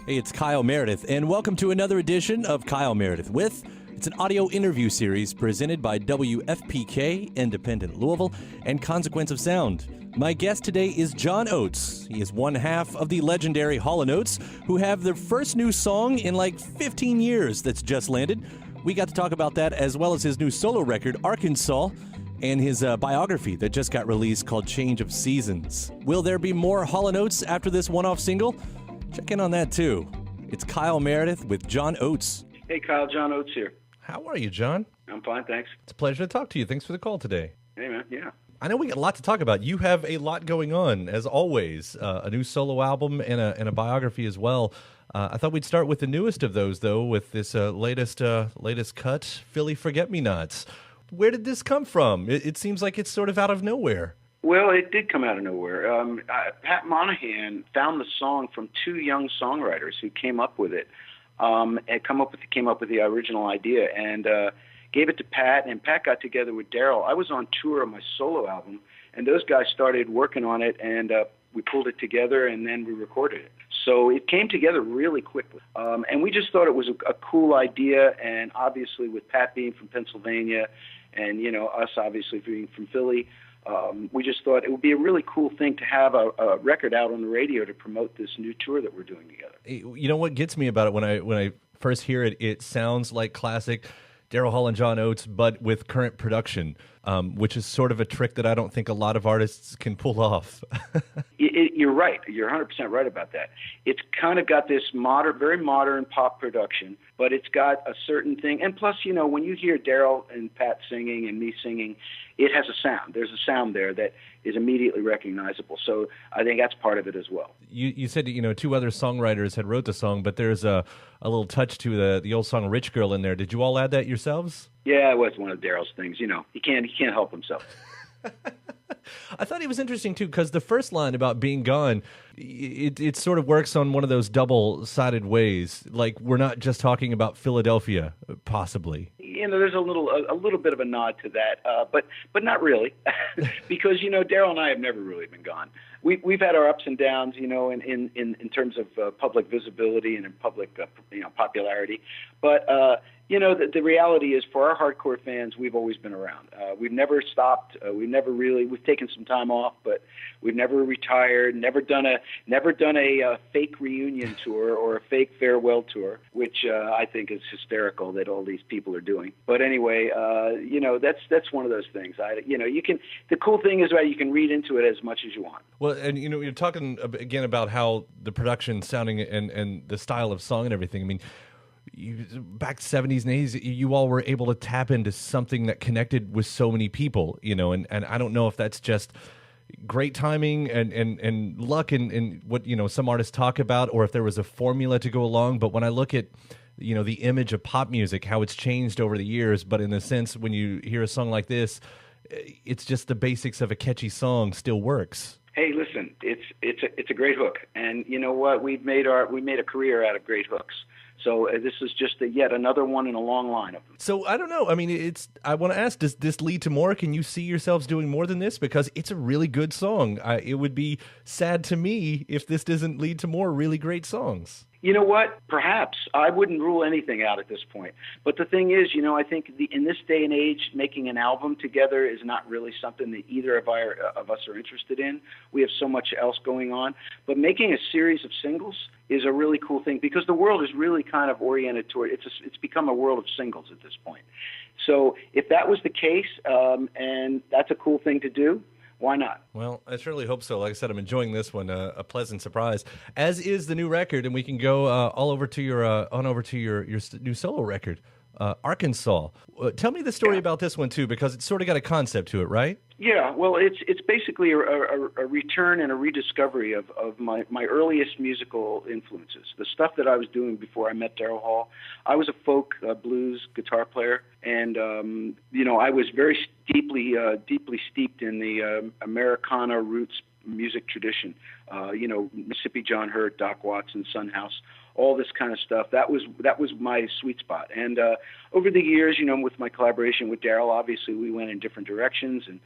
Hey, it's Kyle Meredith, and welcome to another edition of Kyle Meredith With. It's an audio interview series presented by WFPK, Independent Louisville, and Consequence of Sound. My guest today is John Oates. He is one half of the legendary Hall & Oates, who have their first new song in like 15 years that's just landed. We got to talk about that, as well as his new solo record, Arkans, and his biography that just got released called Change of Seasons. Will there be more Hall & Oates after this one-off single? Check in on that, too. It's Kyle Meredith with John Oates. Hey, Kyle, John Oates here. How are you, John? I'm fine, thanks. It's a pleasure to talk to you. Thanks for the call today. Hey, man, yeah. I know we got a lot to talk about. You have a lot going on, as always. A new solo album and a biography as well. I thought we'd start with the newest of those, though, with this latest cut, Philly Forget-Me-Nots. Where did this come from? It seems like it's sort of out of nowhere. Well, it did come out of nowhere. Pat Monahan found the song from two young songwriters who came up with it, and came up with the original idea, and gave it to Pat. And Pat got together with Daryl. I was on tour on my solo album, and those guys started working on it, and we pulled it together, and then we recorded it. So it came together really quickly, and we just thought it was a cool idea. And obviously, with Pat being from Pennsylvania, and us obviously being from Philly. We just thought it would be a really cool thing to have a record out on the radio to promote this new tour that we're doing together. You know what gets me about it when I first hear it? It sounds like classic Daryl Hall and John Oates, but with current production, which is sort of a trick that I don't think a lot of artists can pull off. You're right. You're 100% right about that. It's kind of got this very modern pop production, but it's got a certain thing. And plus, when you hear Daryl and Pat singing and me singing, it has a sound. There's a sound there that is immediately recognizable. So I think that's part of it as well. You said, two other songwriters had wrote the song, but there's a little touch to the old song Rich Girl in there. Did you all add that yourselves? Yeah, it was one of Daryl's things. He can't help himself. I thought it was interesting, too, because the first line about being gone, it sort of works on one of those double-sided ways. Like, we're not just talking about Philadelphia, possibly. There's a little bit of a nod to that, but not really, because Daryl and I have never really been gone. We've had our ups and downs, in terms of public visibility and in public popularity, but the reality is, for our hardcore fans, we've always been around. We've never stopped. We've taken some time off, but we've never retired. Never done a fake reunion tour or a fake farewell tour, which I think is hysterical that all these people are doing. But anyway, that's one of those things. You can. The cool thing is that you can read into it as much as you want. Well, and you're talking again about how the production sounding and the style of song and everything. I mean, back 70s and 80s, you all were able to tap into something that connected with so many people, and I don't know if that's just great timing and luck and what, some artists talk about, or if there was a formula to go along. But when I look at, the image of pop music, how it's changed over the years, but in a sense, when you hear a song like this, it's just the basics of a catchy song still works. Hey, listen, it's a great hook, and you know what? We made a career out of great hooks. So this is just yet another one in a long line of them. So I don't know. I mean, I want to ask, does this lead to more? Can you see yourselves doing more than this? Because it's a really good song. It would be sad to me if this doesn't lead to more really great songs. You know what? Perhaps. I wouldn't rule anything out at this point. But the thing is, I think in this day and age, making an album together is not really something that either of us are interested in. We have so much else going on. But making a series of singles is a really cool thing, because the world is really kind of oriented toward it's become a world of singles at this point. So if that was the case, and that's a cool thing to do, why not? Well, I surely hope so. Like I said, I'm enjoying this one, a pleasant surprise, as is the new record, and we can go all over to your new solo record, Arkans. Tell me the story about this one too, because it's sort of got a concept to it, right? Yeah, well, it's basically a return and a rediscovery of my earliest musical influences, the stuff that I was doing before I met Daryl Hall. I was a folk blues guitar player, and I was very deeply steeped in the Americana roots music tradition. Mississippi John Hurt, Doc Watson, Son House, all this kind of stuff. That was my sweet spot. And over the years, with my collaboration with Daryl, obviously we went in different directions and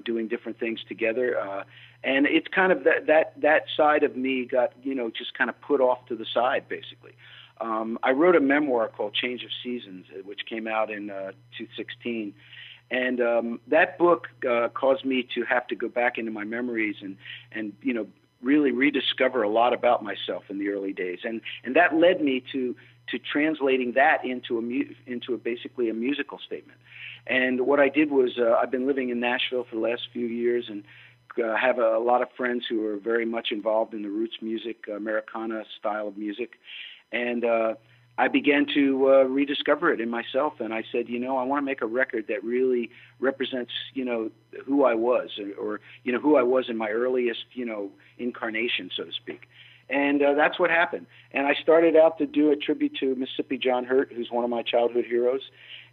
doing different things together. And it's kind of that side of me got just kind of put off to the side, basically. I wrote a memoir called Change of Seasons, which came out in 2016. And that book caused me to have to go back into my memories and really rediscover a lot about myself in the early days. And that led me to translating that into basically a musical statement. And what I did was I've been living in Nashville for the last few years and have a lot of friends who are very much involved in the roots music, Americana style of music. And I began to rediscover it in myself. And I said, I want to make a record that really represents, who I was or who I was in my earliest, incarnation, so to speak. And that's what happened. And I started out to do a tribute to Mississippi John Hurt, who's one of my childhood heroes.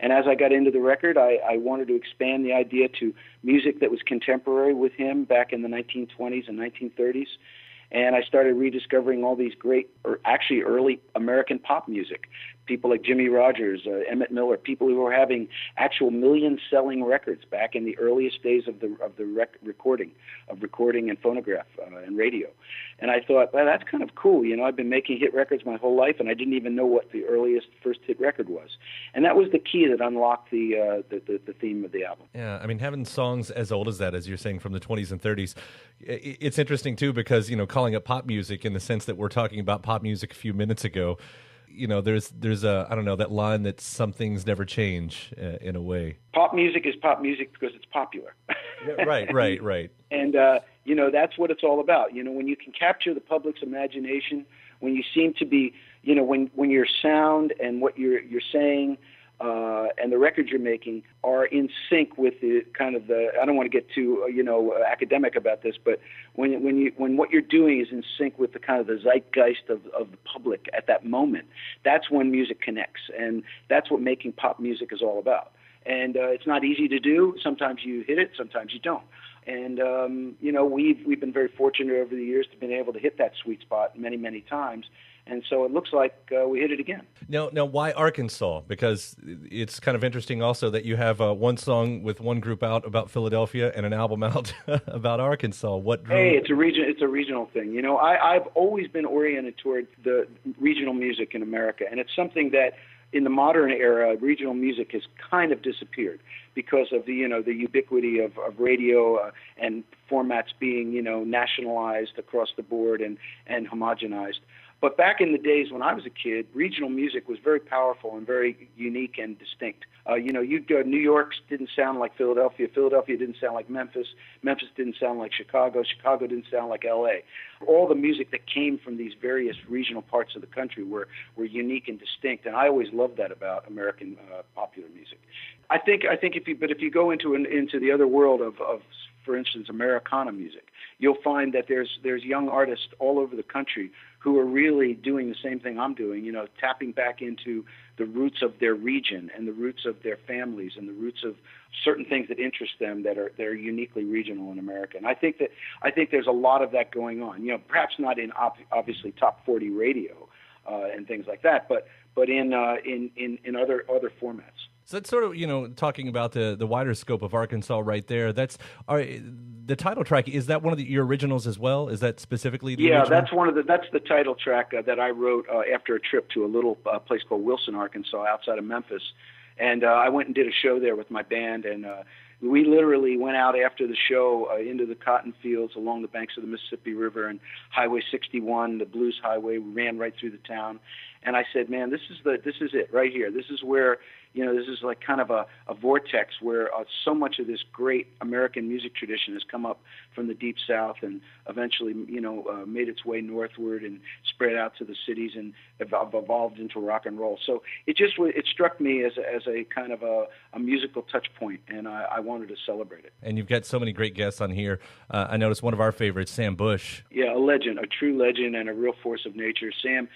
And as I got into the record, I wanted to expand the idea to music that was contemporary with him back in the 1920s and 1930s. And I started rediscovering all these great, or actually early American pop music. People like Jimmy Rogers, Emmett Miller, people who were having actual million-selling records back in the earliest days of the recording and phonograph and radio. And I thought, well, that's kind of cool. I've been making hit records my whole life, and I didn't even know what the earliest first hit record was. And that was the key that unlocked the theme of the album. Yeah, I mean, having songs as old as that, as you're saying, from the 20s and 30s, it's interesting, too, because, calling it pop music in the sense that we're talking about pop music a few minutes ago, there's a, I don't know, that line that some things never change in a way. Pop music is pop music because it's popular. Yeah, right. And, that's what it's all about. When you can capture the public's imagination, when you seem to be, when your sound and what you're saying and the records you're making are in sync with the kind of I don't want to get too, academic about this, but when what you're doing is in sync with the kind of the zeitgeist of the public at that moment, that's when music connects. And that's what making pop music is all about. And it's not easy to do. Sometimes you hit it, sometimes you don't. And, we've been very fortunate over the years to been able to hit that sweet spot many, many times. And so it looks like we hit it again. Now, why Arkansas? Because it's kind of interesting also that you have one song with one group out about Philadelphia and an album out about Arkansas. What drew... Hey, it's a regional thing. I've always been oriented toward the regional music in America, and it's something that in the modern era, regional music has kind of disappeared because of the ubiquity of radio and formats being, nationalized across the board and homogenized. But back in the days when I was a kid, regional music was very powerful and very unique and distinct. You'd go, New York didn't sound like Philadelphia. Philadelphia didn't sound like Memphis. Memphis didn't sound like Chicago. Chicago didn't sound like L.A. All the music that came from these various regional parts of the country were unique and distinct, and I always loved that about American popular music. I think if you go into the other world of for instance, Americana music, you'll find that there's young artists all over the country who are really doing the same thing I'm doing, tapping back into the roots of their region and the roots of their families and the roots of certain things that interest them that are uniquely regional in America. And I think there's a lot of that going on. Perhaps not in obviously top 40 radio and things like that, but in other formats. So that's sort of, talking about the wider scope of Arkansas right there. That's the title track. Is that one of your originals as well? Is that specifically the original? That's the title track that I wrote after a trip to a little place called Wilson, Arkansas, outside of Memphis. And I went and did a show there with my band, and we literally went out after the show into the cotton fields along the banks of the Mississippi River, and Highway 61, the Blues Highway, ran right through the town. And I said, man, this is it right here. This is where, this is like kind of a vortex where so much of this great American music tradition has come up from the Deep South and eventually, made its way northward and spread out to the cities and evolved into rock and roll. So it struck me as a kind of a musical touch point, and I wanted to celebrate it. And you've got so many great guests on here. I noticed one of our favorites, Sam Bush. Yeah, a legend, a true legend and a real force of nature. Sam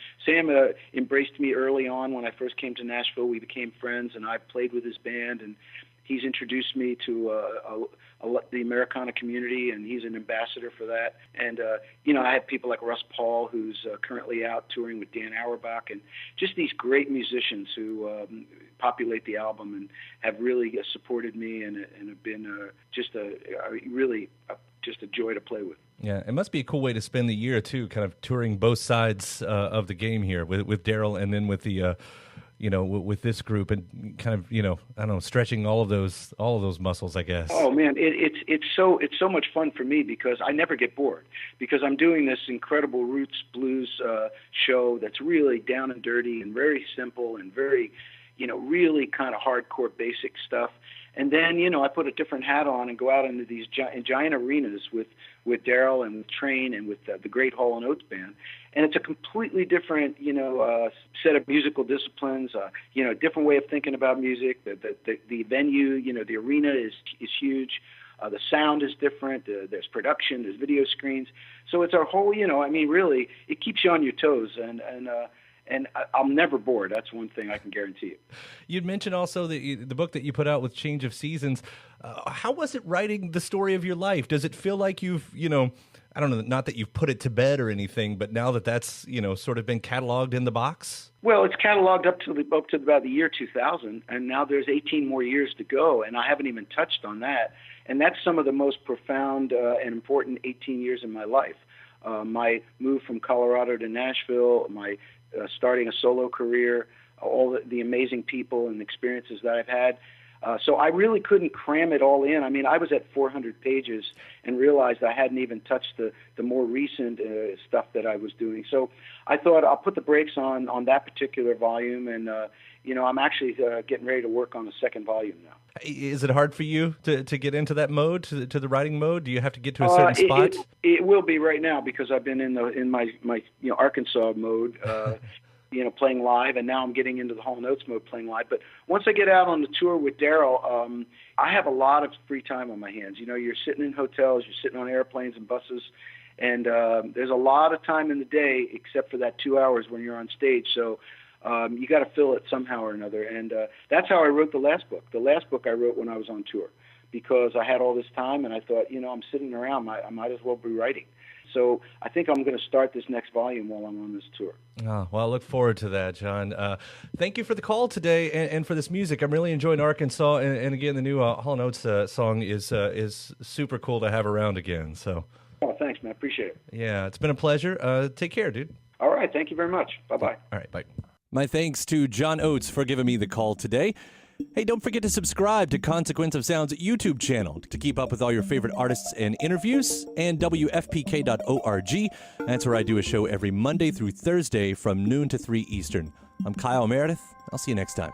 embraced me early on when I first came to Nashville. We became friends, and I played with his band, and he's introduced me to the Americana community, and he's an ambassador for that. And, I have people like Russ Paul, who's currently out touring with Dan Auerbach, and just these great musicians who populate the album and have really supported me and have been just a joy to play with. Yeah, it must be a cool way to spend the year, too, kind of touring both sides of the game here with Daryl and then with the with this group, and kind of, I don't know, stretching all of those muscles, I guess. Oh man, it's so much fun for me because I never get bored, because I'm doing this incredible roots blues show that's really down and dirty and very simple and very, really kind of hardcore basic stuff. And then, I put a different hat on and go out into these giant arenas with Daryl and with Train and with the great Hall and Oates band. And it's a completely different, set of musical disciplines, different way of thinking about music. The venue, the arena is huge. The sound is different. There's production. There's video screens. So it's our whole, really, it keeps you on your toes. And I'm never bored. That's one thing I can guarantee you. You'd mentioned also the book that you put out with Change of Seasons. How was it writing the story of your life? Does it feel like you've, I don't know, not that you've put it to bed or anything, but now that's, sort of been cataloged in the box? Well, it's cataloged up to about the year 2000, and now there's 18 more years to go, and I haven't even touched on that. And that's some of the most profound and important 18 years in my life. My move from Colorado to Nashville, my starting a solo career, all the amazing people and experiences that I've had. So I really couldn't cram it all in. I mean, I was at 400 pages and realized I hadn't even touched the more recent stuff that I was doing. So I thought I'll put the brakes on that particular volume, and I'm actually getting ready to work on a second volume now. Is it hard for you to get into that mode, to the writing mode? Do you have to get to a certain spot? It will be right now, because I've been in my Arkansas mode, playing live, and now I'm getting into the Hall & Oates mode, playing live. But once I get out on the tour with Daryl, I have a lot of free time on my hands. You're sitting in hotels, you're sitting on airplanes and buses, and there's a lot of time in the day except for that 2 hours when you're on stage. So you got to fill it somehow or another. And that's how I wrote the last book. The last book I wrote when I was on tour, because I had all this time, and I thought, I'm sitting around, I might as well be writing. So I think I'm going to start this next volume while I'm on this tour. Oh, well, I look forward to that, John. Thank you for the call today and for this music. I'm really enjoying Arkansas, and again, the new Hall & Oates song is super cool to have around again. So. Oh, thanks, man. Appreciate it. Yeah, it's been a pleasure. Take care, dude. All right. Thank you very much. Bye-bye. All right, bye. My thanks to John Oates for giving me the call today. Hey, don't forget to subscribe to Consequence of Sound's YouTube channel to keep up with all your favorite artists and interviews, and WFPK.org. That's where I do a show every Monday through Thursday from noon to 3 Eastern. I'm Kyle Meredith. I'll see you next time.